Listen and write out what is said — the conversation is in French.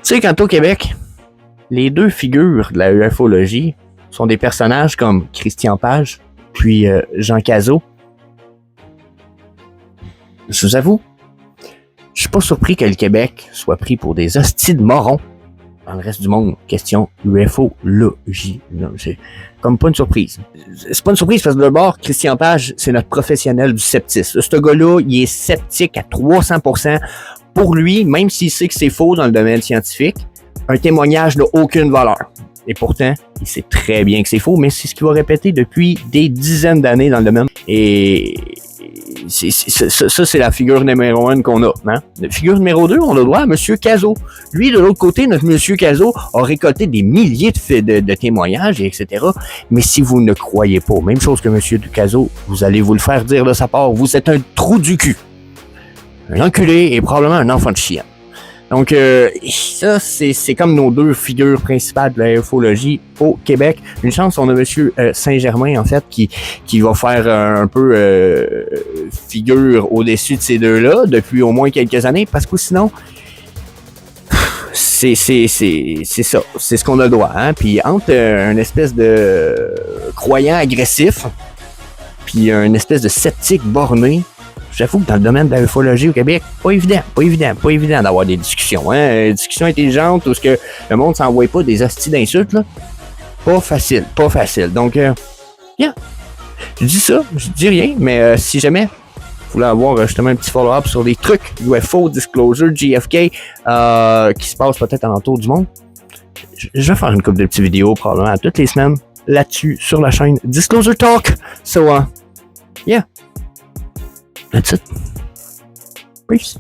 Tu sais, quant au Québec, les deux figures de la ufologie sont des personnages comme Christian Page, puis Jean Cazot. Je vous avoue, je suis pas surpris que le Québec soit pris pour des hosties de morons dans le reste du monde. Question ufologie. C'est comme pas une surprise. C'est pas une surprise parce que d'abord, Christian Page, c'est notre professionnel du sceptisme. Ce gars-là, il est sceptique à 300%. Pour lui, même s'il sait que c'est faux dans le domaine scientifique, un témoignage n'a aucune valeur. Et pourtant, il sait très bien que c'est faux, mais c'est ce qu'il va répéter depuis des dizaines d'années dans le domaine. Et ça, c'est la figure numéro 1 qu'on a. Hein? La figure numéro 2, on a le droit à M. Cazot. Lui, de l'autre côté, notre M. Cazot a récolté des milliers de témoignages, etc. Mais si vous ne croyez pas, même chose que M. Cazot, vous allez vous le faire dire de sa part, vous êtes un trou du cul. Un enculé et probablement un enfant de chien. Donc, ça, c'est comme nos deux figures principales de la ufologie au Québec. Une chance, on a M. Saint-Germain, en fait, qui va faire un peu figure au-dessus de ces deux-là depuis au moins quelques années, parce que sinon, c'est ça. C'est ce qu'on a le droit. Hein? Puis entre une espèce de croyant agressif puis une espèce de sceptique borné, j'avoue que dans le domaine de la ufologie au Québec, pas évident d'avoir des discussions, hein, des discussions intelligentes où que le monde s'envoie pas des hosties d'insultes, là. Pas facile. Donc, yeah. Je dis ça, je dis rien, mais si jamais vous voulez avoir justement un petit follow-up sur des trucs UFO, Disclosure, JFK, qui se passent peut-être alentour du monde, je vais faire une couple de petites vidéos probablement toutes les semaines là-dessus sur la chaîne Disclosure Talk. So, yeah. That's it. Peace.